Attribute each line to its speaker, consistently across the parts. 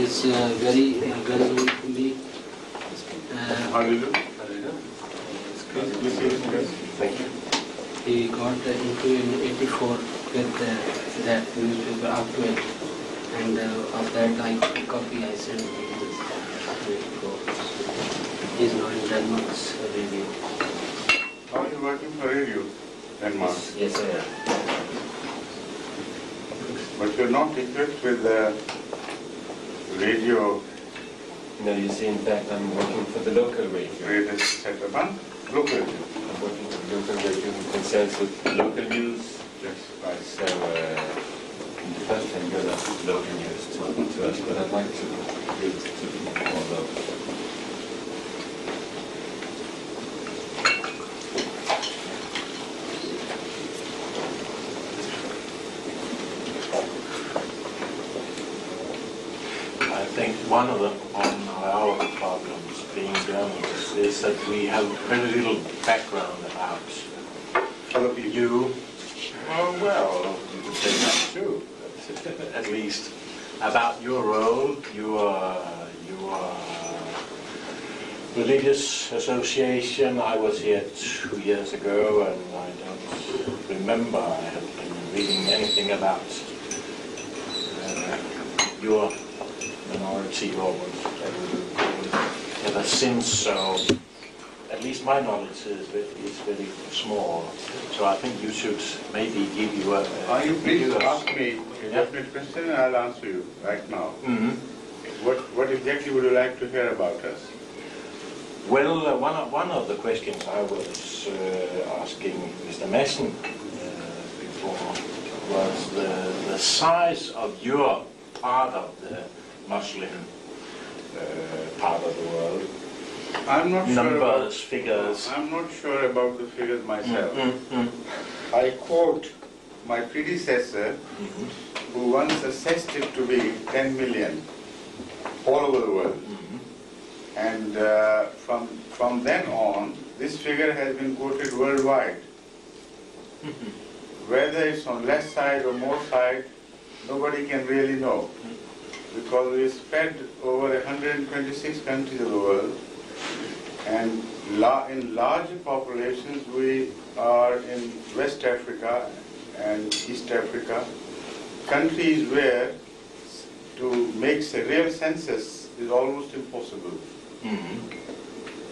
Speaker 1: is very well known to me.
Speaker 2: How do you do?
Speaker 1: Thank you. He got into in '84 with that newspaper up to it, and of that I copy I sent him. He's now in Denmark's radio.
Speaker 2: Are you working for radio, Denmark?
Speaker 1: Yes, I am.
Speaker 2: But you're not equipped with the radio.
Speaker 3: No, you see, in fact, I'm working for the local radio.
Speaker 2: Radio setup, huh? Local.
Speaker 3: I'm working for the local radio who concerns with local news.
Speaker 2: Yes, right.
Speaker 3: So, in the first time, you're not local news to us, but I'd like to read it to be more local.
Speaker 4: I think one of our problems being journalists is that we have very little background about
Speaker 2: Other people.
Speaker 4: you. Well, you could say that too. At least about your role, your religious association. I was here 2 years ago, and I don't remember I have been reading anything about your minority or ever since, so at least my knowledge is very small. So I think you should maybe give you a...
Speaker 2: Please ask me a definite question and I'll answer you right now.
Speaker 4: Mm-hmm.
Speaker 2: What exactly would you like to hear about us?
Speaker 4: Well, one of the questions I was asking Mr. Madsen before was the size of your part of the Muslim part of the world.
Speaker 2: I'm not
Speaker 4: Numbers,
Speaker 2: sure
Speaker 4: figures.
Speaker 2: I'm not sure about the figures myself.
Speaker 4: Mm-hmm.
Speaker 2: I quote my predecessor, who once assessed it to be 10 million all over the world. And from then on, this figure has been quoted worldwide. Whether it's on less side or more side, nobody can really know, because we spread over 126 countries of the world, and in larger populations we are in West Africa and East Africa, countries where to make a real census is almost impossible.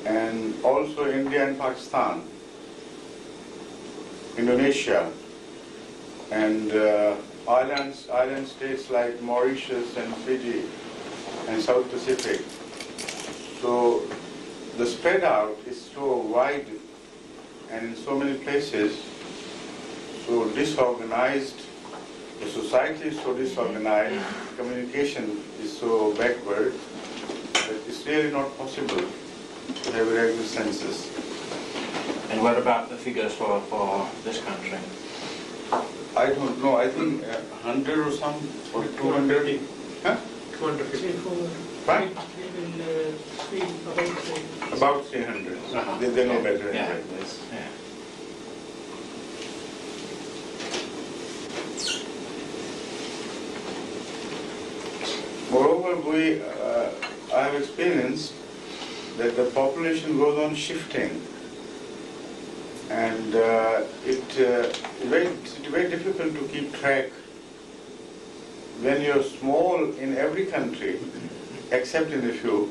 Speaker 2: And also India and Pakistan, Indonesia, and island states like Mauritius and Fiji and South Pacific. So the spread out is so wide and in so many places, so disorganized, the society is so disorganized, communication is so backward, that it's really not possible to have a regular census.
Speaker 4: And what about the figures for this country?
Speaker 2: I don't know, I think 100 or some, or 200. Huh?
Speaker 5: 250.
Speaker 2: Right?
Speaker 5: About 300.
Speaker 2: About 300. They know better anyway.
Speaker 4: Yes. Yeah.
Speaker 2: Moreover, I have experienced that the population goes on shifting, and it's very difficult to keep track when you're small in every country, except in a few.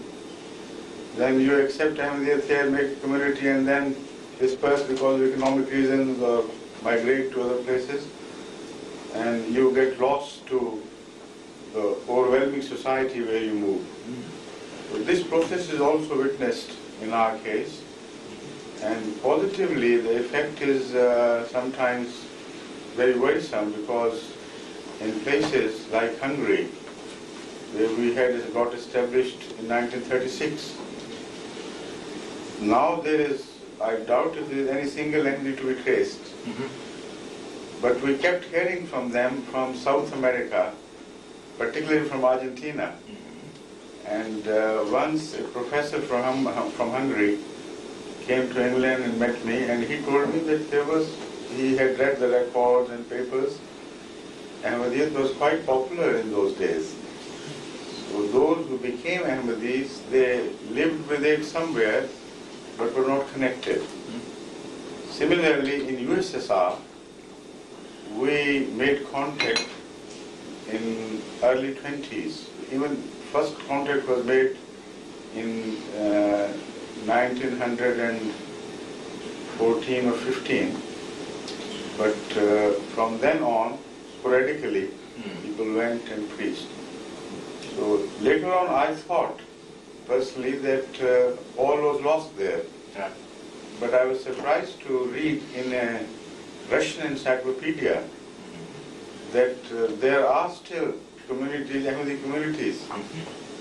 Speaker 2: Then you accept there, make a community, and then disperse because of economic reasons or migrate to other places, and you get lost to the overwhelming society where you move. So this process is also witnessed in our case, and positively the effect is sometimes very worrisome, because in places like Hungary, where we had got established in 1936, now there is, I doubt if there is any single entity to be traced. But we kept hearing from them from South America, particularly from Argentina. And once a professor from Hungary came to England and met me, and he told me that he had read the records and papers, and Ahmadiyyat was quite popular in those days. So So those who became Ahmadis, they lived with it somewhere, but were not connected. Similarly, in USSR, we made contact in early 20s. Even first contact was made in 1914 or 15. But from then on, sporadically, people went and preached. So later on, I thought personally that all was lost there.
Speaker 4: Yeah.
Speaker 2: But I was surprised to read in a Russian encyclopedia that there are still communities, Ahmadi communities,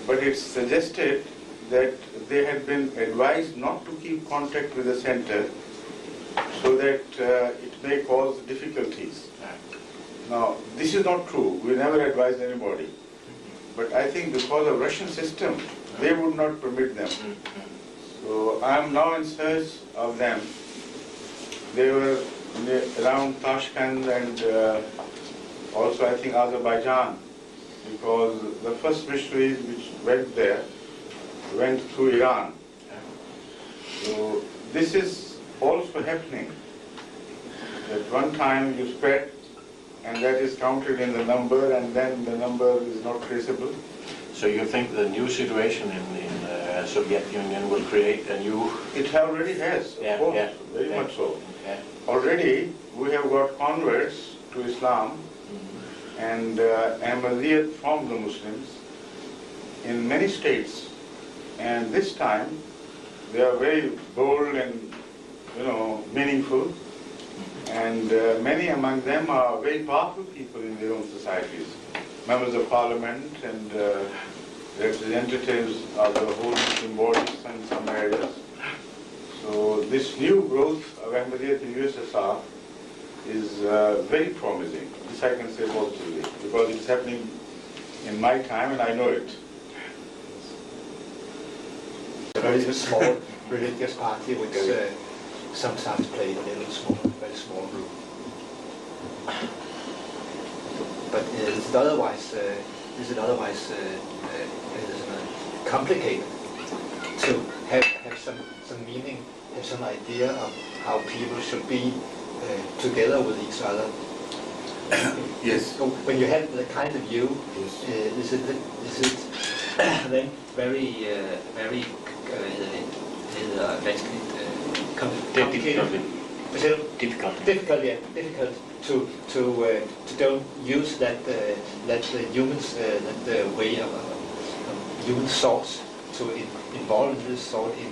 Speaker 2: but it's suggested that they had been advised not to keep contact with the center so that it may cause difficulties. Now, this is not true. We never advised anybody. But I think because of Russian system, they would not permit them. So I am now in search of them. They were around Tashkent and also I think Azerbaijan, because the first missionaries which went there went through Iran. So this is also happening. At one time you spread and that is counted in the number and then the number is not traceable.
Speaker 4: So you think the new situation in Soviet Union will create a new...
Speaker 2: It already has, of course, very much so.
Speaker 4: Yeah.
Speaker 2: Already we have got converts to Islam and Ahmadiyyat from the Muslims in many states, and this time they are very bold and meaningful, and many among them are very powerful people in their own societies, members of parliament and representatives of the whole Muslim bodies in some areas. So this new growth of Ahmadiyyat in USSR is very promising. This I can say positively, because it's happening in my time and I know it.
Speaker 5: A very small religious party which sometimes play a little small, very small role. But is it otherwise complicated to have some meaning, have some idea of how people should be together with each other?
Speaker 2: Yes.
Speaker 5: So when you have the kind of view,
Speaker 2: Yes.
Speaker 5: is it then very difficult to don't use that humans that the way of human thoughts to involve in this thought in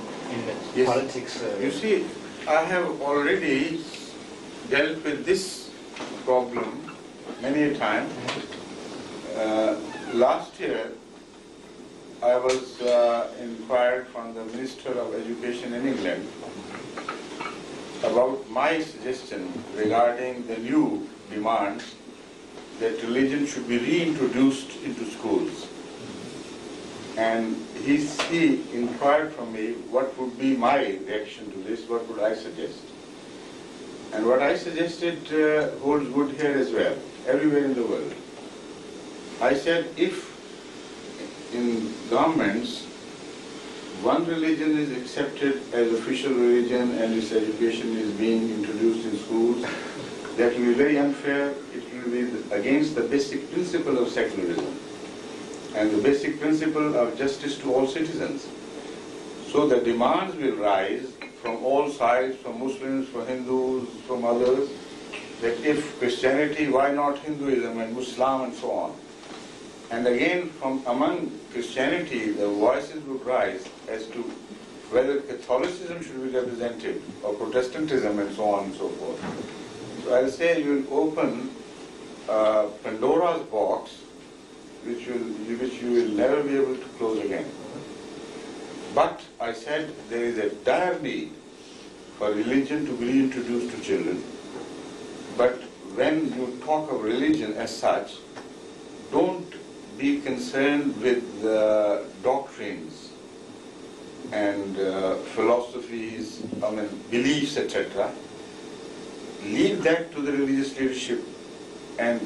Speaker 2: Yes.
Speaker 5: politics.
Speaker 2: You see, I have already dealt with this problem many a time. Last year, I was inquired from the Minister of Education in England about my suggestion regarding the new demands that religion should be reintroduced into schools. And he inquired from me what would be my reaction to this, what would I suggest. And what I suggested holds good here as well, everywhere in the world. I said if in governments one religion is accepted as official religion and its education is being introduced in schools, that will be very unfair. It will be against the basic principle of secularism and the basic principle of justice to all citizens. So the demands will rise from all sides, from Muslims, from Hindus, from others, that if Christianity, why not Hinduism and Islam and so on? And again, from among Christianity, the voices would rise as to whether Catholicism should be represented or Protestantism and so on and so forth. So I'll say you will open Pandora's box, which you will never be able to close again. But I said there is a dire need for religion to be reintroduced to children. But when you talk of religion as such, don't be concerned with the doctrines and philosophies, beliefs, etc. Leave that to the religious leadership and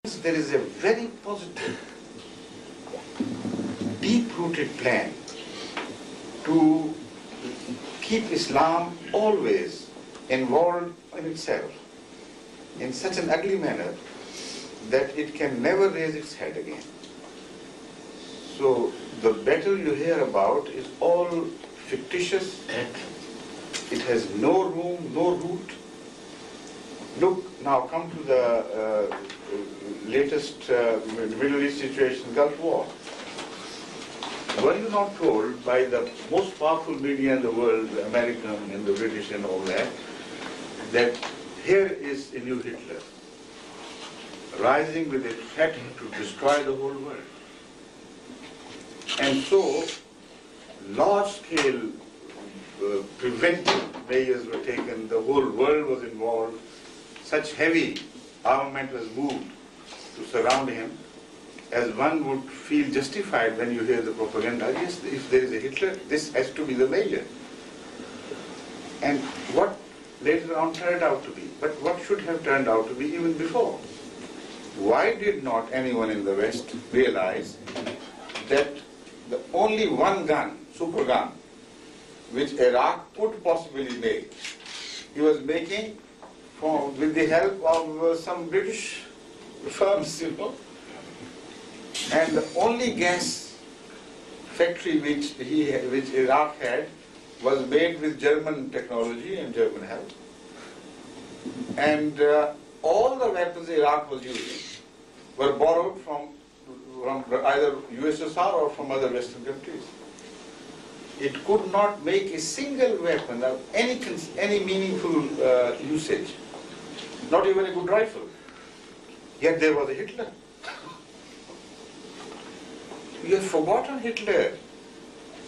Speaker 2: There is a very positive, deep-rooted plan to keep Islam always involved in itself in such an ugly manner that it can never raise its head again. So the battle you hear about is all fictitious. It has no room, no root. Look, now come to the latest Middle East situation, Gulf War. Were you not told by the most powerful media in the world, the American and the British and all that, that here is a new Hitler, rising with a threat to destroy the whole world? And so, large-scale preventive measures were taken, the whole world was involved, such heavy armament was moved to surround him, as one would feel justified when you hear the propaganda. Yes, if there is a Hitler, this has to be the measure. And what later on turned out to be, but what should have turned out to be even before? Why did not anyone in the West realize that the only one gun, super gun, which Iraq could possibly make, he was making with the help of some British firms, you know. And the only gas factory which Iraq had was made with German technology and German help. And all the weapons Iraq was using were borrowed from either USSR or from other Western countries. It could not make a single weapon of any meaningful usage, not even a good rifle. Yet there was a Hitler. You have forgotten Hitler.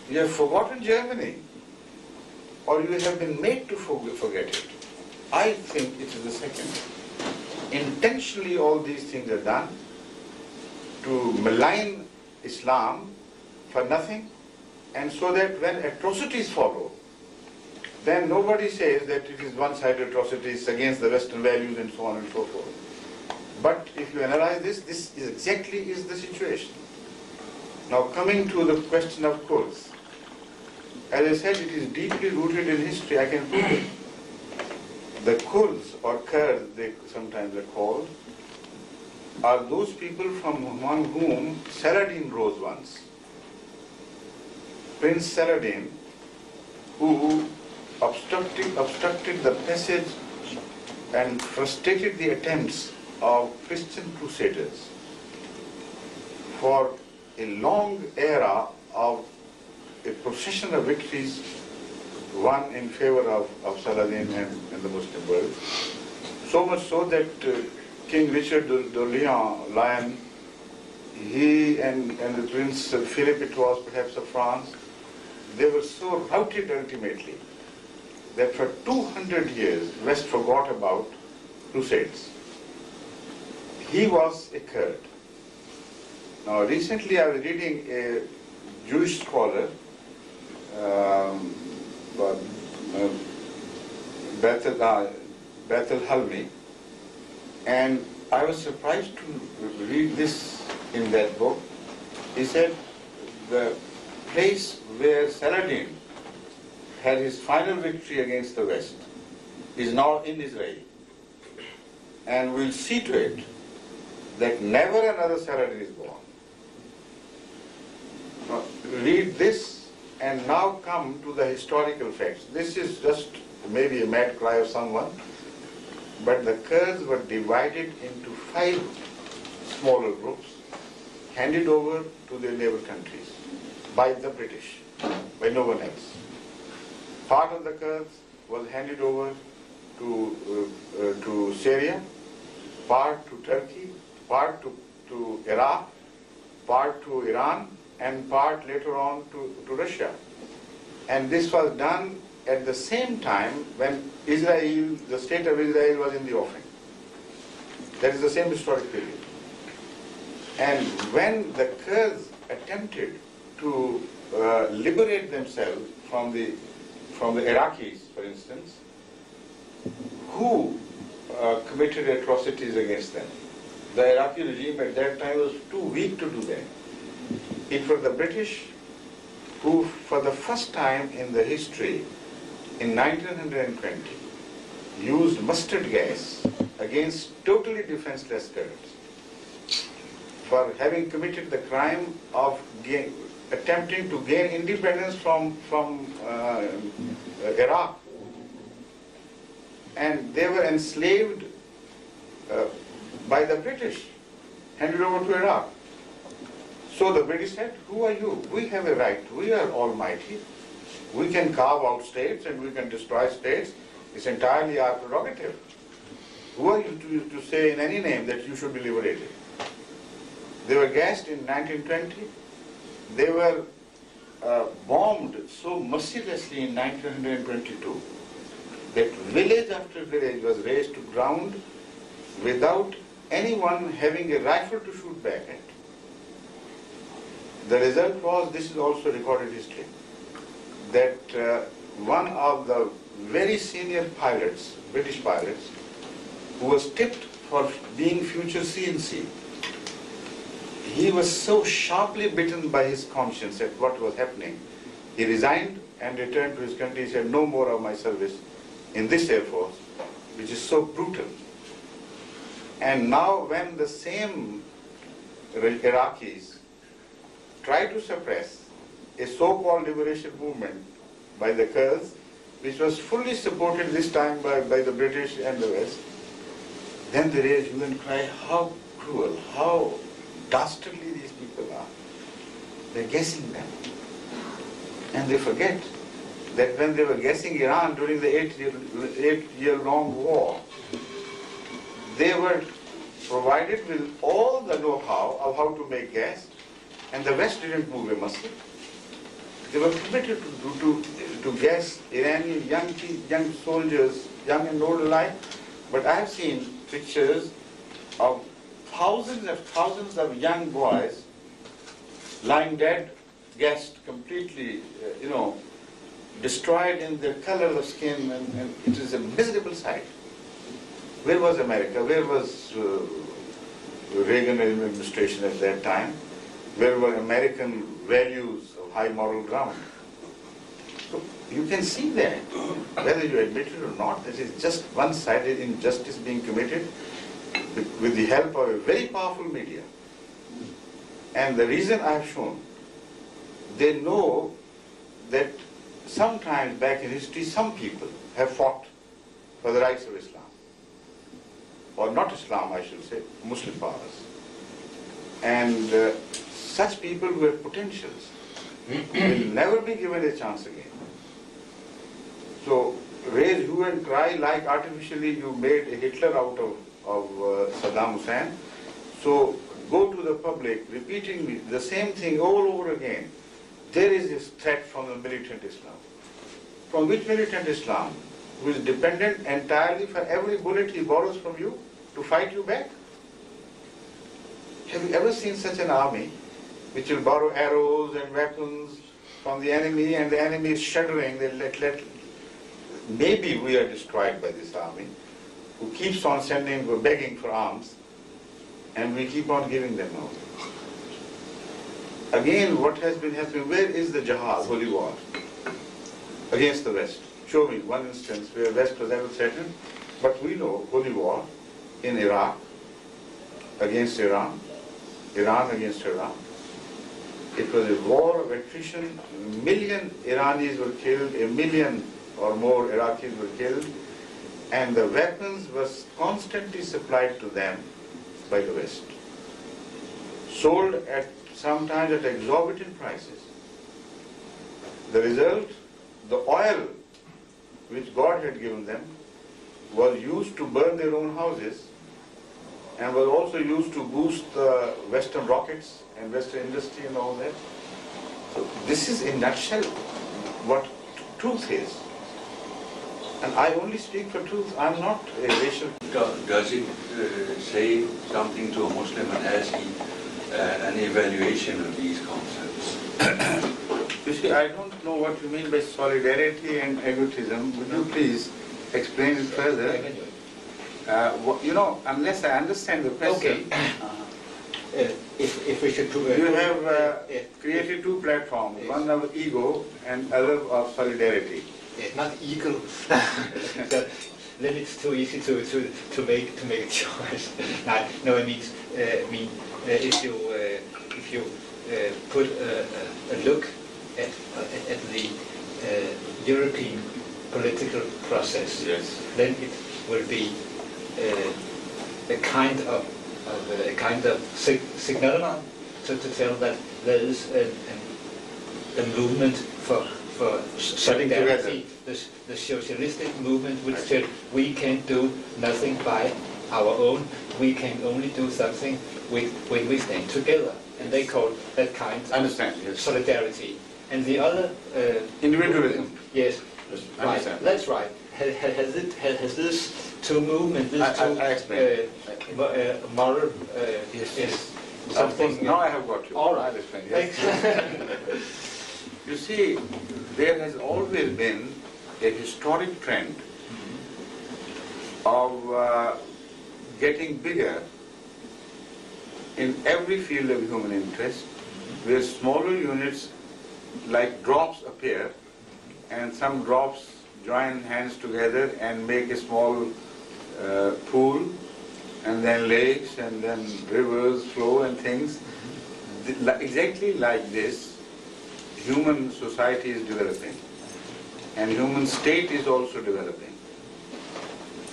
Speaker 2: You have forgotten Germany. Or you have been made to forget it. I think it is the second. Intentionally all these things are done to malign Islam for nothing, and so that when atrocities follow, then nobody says that it is one-sided atrocities against the Western values and so on and so forth. But if you analyze this, this is exactly the situation. Now coming to the question of Kurds. As I said, it is deeply rooted in history. I can prove it. The Kurds, or Kurds they sometimes are called, are those people from among whom Saladin rose once. Prince Saladin, who obstructed the passage and frustrated the attempts of Christian crusaders for a long era of a procession of victories won in favor of Saladin and the Muslim world. So much so that King Richard de Lion, he and the Prince Philip, it was perhaps of France, they were so routed ultimately that for 200 years West forgot about crusades. He was a Kurd. Now recently I was reading a Jewish scholar, Bethel Halmi, and I was surprised to read this in that book. He said the place where Saladin had his final victory against the West is now in Israel, and we'll see to it that never another Saladin is born. Now, read this and now come to the historical facts. This is just maybe a mad cry of someone, but the Kurds were divided into 5 smaller groups, handed over to their neighbor countries by the British, by no one else. Part of the Kurds was handed over to Syria, part to Turkey, part to Iraq, part to Iran, and part later on to Russia. And this was done at the same time when Israel, the state of Israel, was in the offing. That is the same historic period. And when the Kurds attempted to liberate themselves from the Iraqis, for instance, who committed atrocities against them? The Iraqi regime at that time was too weak to do that. It was the British who, for the first time in the history, in 1920, used mustard gas against totally defenseless Kurds for having committed the crime of attempting to gain independence from Iraq. And they were enslaved by the British, handed over to Iraq. So the British said, who are you? We have a right. We are almighty. We can carve out states and we can destroy states. It's entirely our prerogative. Who are you to say in any name that you should be liberated? They were gassed in 1920. They were bombed so mercilessly in 1922 that village after village was razed to ground without anyone having a rifle to shoot back at. The result was, this is also recorded history, that one of the very senior pilots, British pilots, who was tipped for being future CNC, he was so sharply bitten by his conscience at what was happening, he resigned and returned to his country. He said, no more of my service in this Air Force, which is so brutal. And now when the same Iraqis try to suppress a so-called liberation movement by the Kurds, which was fully supported this time by the British and the West, then they raise hue and cry, how cruel, how dastardly these people are. They're guessing them. And they forget that when they were guessing Iran during the 8-year-long war, they were provided with all the know-how of how to make gas, and the West didn't move a muscle. They were permitted to gas Iranian young soldiers, young and old alike. But I have seen pictures of thousands of young boys lying dead, gassed completely, destroyed in their color of skin, and it is a miserable sight. Where was America? Where was Reagan administration at that time? Where were American values of high moral ground? So you can see that, whether you admit it or not, this is just one-sided injustice being committed with the help of a very powerful media. And the reason I have shown, they know that sometimes back in history, some people have fought for the rights of Islam. Or not Islam, I should say, Muslim powers. And such people who have potentials will never be given a chance again. So raise hue and cry like artificially you made a Hitler out of Saddam Hussein. So go to the public repeating the same thing all over again. There is this threat from the militant Islam. From which militant Islam? Who is dependent entirely for every bullet he borrows from you to fight you back? Have you ever seen such an army which will borrow arrows and weapons from the enemy, and the enemy is shuddering, maybe we are destroyed by this army, who keeps on begging for arms, and we keep on giving them out. Again, what has been happening, where is the jihad, holy war, against the West? Show me one instance where West was ever threatened, but we know holy war in Iraq against Iran, Iran against Iraq. It was a war of attrition. 1 million Iranis were killed, 1 million or more Iraqis were killed, and the weapons were constantly supplied to them by the West, sold at sometimes at exorbitant prices. The result, the oil which God had given them was used to burn their own houses, and was also used to boost the Western rockets and Western industry and all that. So this is in a nutshell what truth is. And I only speak for truth. I'm not a racial...
Speaker 6: Does it say something to a Muslim, and has he an evaluation of these concepts?
Speaker 2: You see, I don't know what you mean by solidarity and egotism. Would you please explain it further? You know, unless I understand the question,
Speaker 5: If we should do
Speaker 2: you have created two platforms,
Speaker 5: Yes.
Speaker 2: one of ego and other of solidarity.
Speaker 5: not ego. So, then it's too easy to make a choice. No, it means if you put a look at the European political process,
Speaker 2: Yes.
Speaker 5: then it will be a kind of signal to tell that there is a movement for solidarity, the socialistic movement which said we can do nothing by our own, we can only do something when we stand together. And they call that kind
Speaker 2: Understand,
Speaker 5: of
Speaker 2: yes.
Speaker 5: solidarity. And the other...
Speaker 2: Individualism.
Speaker 5: Yes,
Speaker 2: Yes,
Speaker 5: right,
Speaker 2: understand.
Speaker 5: that's right. Has this two movement, this
Speaker 2: I explain.
Speaker 5: moral
Speaker 2: Yes.
Speaker 5: is
Speaker 2: Of course,
Speaker 5: something...
Speaker 2: now I have got you.
Speaker 5: All right.
Speaker 2: I'll explain, yes. You see, there has always been a historic trend of getting bigger in every field of human interest, where smaller units like drops appear, and some drops join hands together and make a small pool, and then lakes, and then rivers flow and things. Exactly like this, human society is developing, and human state is also developing.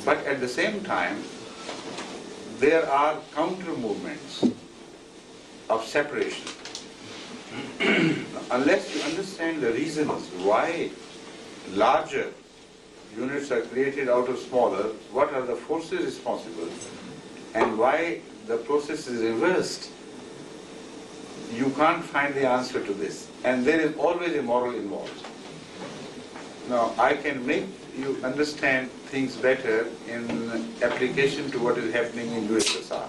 Speaker 2: But at the same time, there are counter movements of separation. Unless you understand the reasons why larger units are created out of smaller, what are the forces responsible, and why the process is reversed, you can't find the answer to this. And there is always a moral involved. Now, I can make you understand things better in application to what is happening in USSR.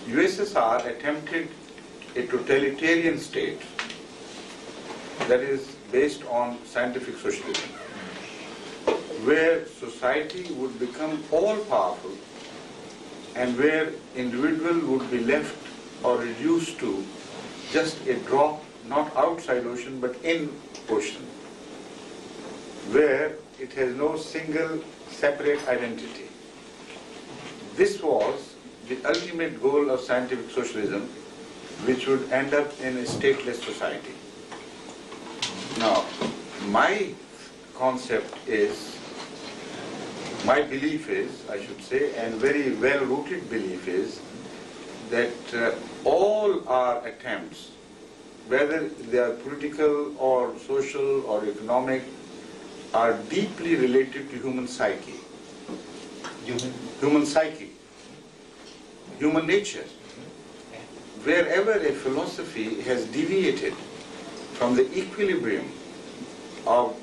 Speaker 2: USSR attempted a totalitarian state that is based on scientific socialism, where society would become all-powerful and where individual would be left or reduced to just a drop, not outside ocean, but in ocean, where it has no single separate identity. This was the ultimate goal of scientific socialism, which would end up in a stateless society. Now, my concept is, my belief is, I should say, and very well-rooted belief is, that all our attempts, whether they are political or social or economic, are deeply related to human psyche. Human psyche. Human nature. Wherever a philosophy has deviated from the equilibrium of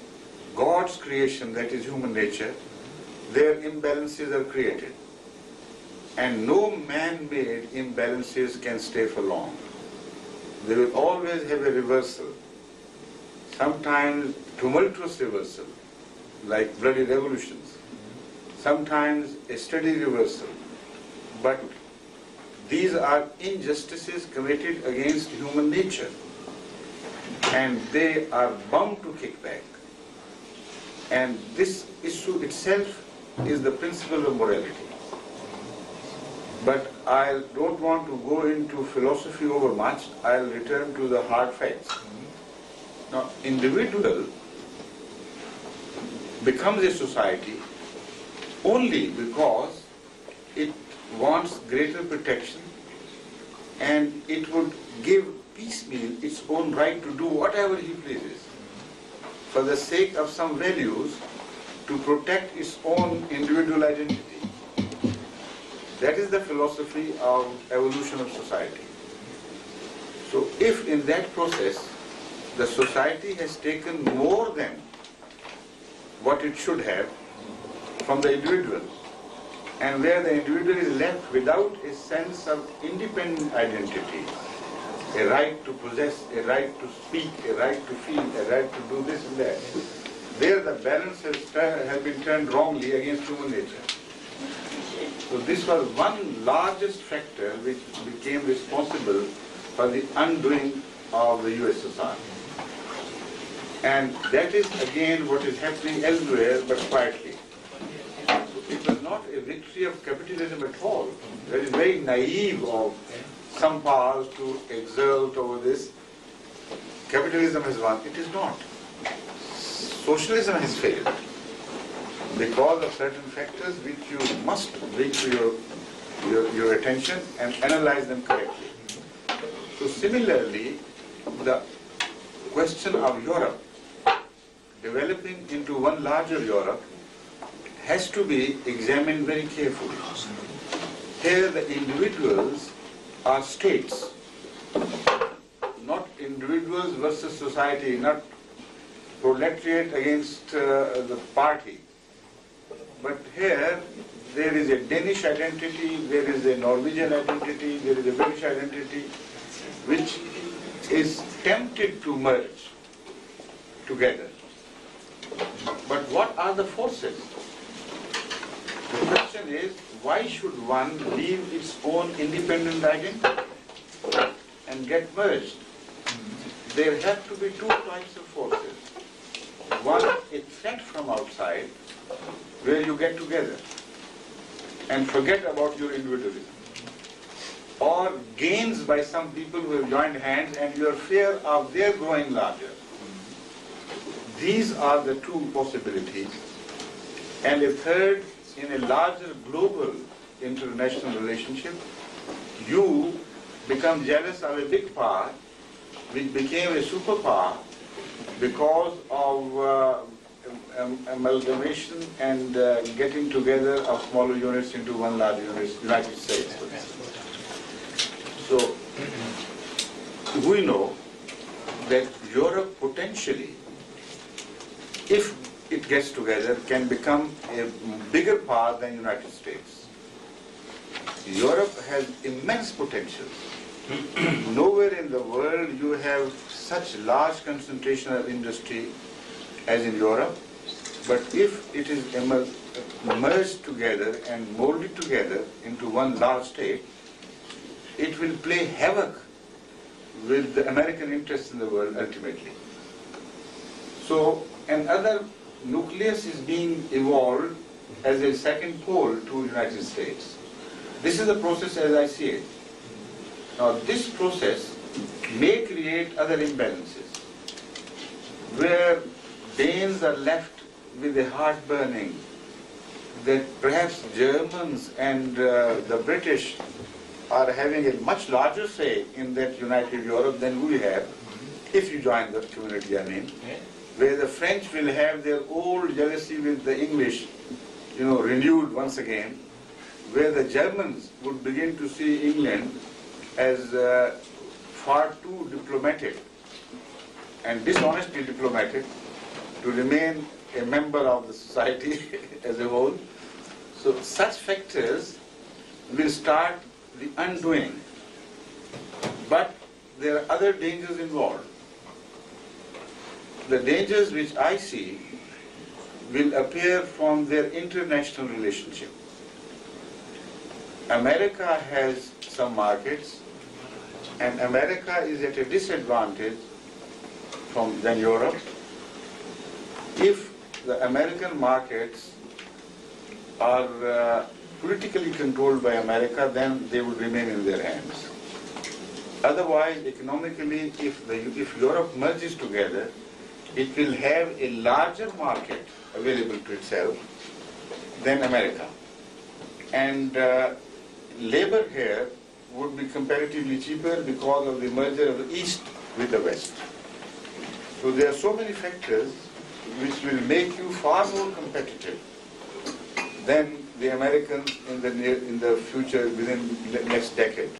Speaker 2: God's creation, that is human nature, their imbalances are created. And no man-made imbalances can stay for long. They will always have a reversal. Sometimes tumultuous reversal, like bloody revolutions. Sometimes a steady reversal. But these are injustices committed against human nature, and they are bound to kick back. And this issue itself is the principle of morality. But I don't want to go into philosophy over much. I'll return to the hard facts. Now, individual becomes a society only because it wants greater protection, and it would give piecemeal its own right to do whatever he pleases for the sake of some values to protect its own individual identity. That is the philosophy of evolution of society. So if in that process the society has taken more than what it should have from the individual, and where the individual is left without a sense of independent identity, a right to possess, a right to speak, a right to feel, a right to do this and that, there the balance has been turned wrongly against human nature. So this was one largest factor which became responsible for the undoing of the USSR. And that is again what is happening elsewhere, but quietly. It was not a victory of capitalism at all. That is very naive of some powers to exult over this. Capitalism has won. It is not. Socialism has failed because of certain factors which you must bring to your attention and analyze them correctly. So similarly, the question of Europe developing into one larger Europe has to be examined very carefully. Here the individuals are states, not individuals versus society, not proletariat against the party. But here there is a Danish identity, there is a Norwegian identity, there is a British identity, which is tempted to merge together. But what are the forces? The question is, why should one leave its own independent identity and get merged? There have to be two types of forces. One, a threat from outside, where you get together and forget about your individualism. Or gains by some people who have joined hands and your fear of their growing larger. These are the two possibilities. And a third, in a larger global international relationship, you become jealous of a big power which became a superpower because of amalgamation and getting together of smaller units into one large unit, United States. So we know that Europe potentially, if it gets together, can become a bigger power than United States. Europe has immense potential. Nowhere in the world you have such large concentration of industry as in Europe, but if it is merged together and molded together into one large state, it will play havoc with the American interests in the world ultimately. So another nucleus is being evolved as a second pole to United States. This is the process as I see it. Now this process may create other imbalances where Danes are left with a heart burning that perhaps Germans and the British are having a much larger say in that united Europe than we have, if you join the community, I mean, where the French will have their old jealousy with the English, renewed once again, where the Germans would begin to see England as far too diplomatic and dishonestly diplomatic to remain a member of the society as a whole. So such factors will start the undoing. But there are other dangers involved. The dangers which I see will appear from their international relationship. America has some markets, and America is at a disadvantage than Europe. If the American markets are politically controlled by America, then they will remain in their hands. Otherwise, economically, if Europe merges together, it will have a larger market available to itself than America. And labor here would be comparatively cheaper because of the merger of the East with the West. So there are so many factors which will make you far more competitive than the Americans in the future, within the next decade.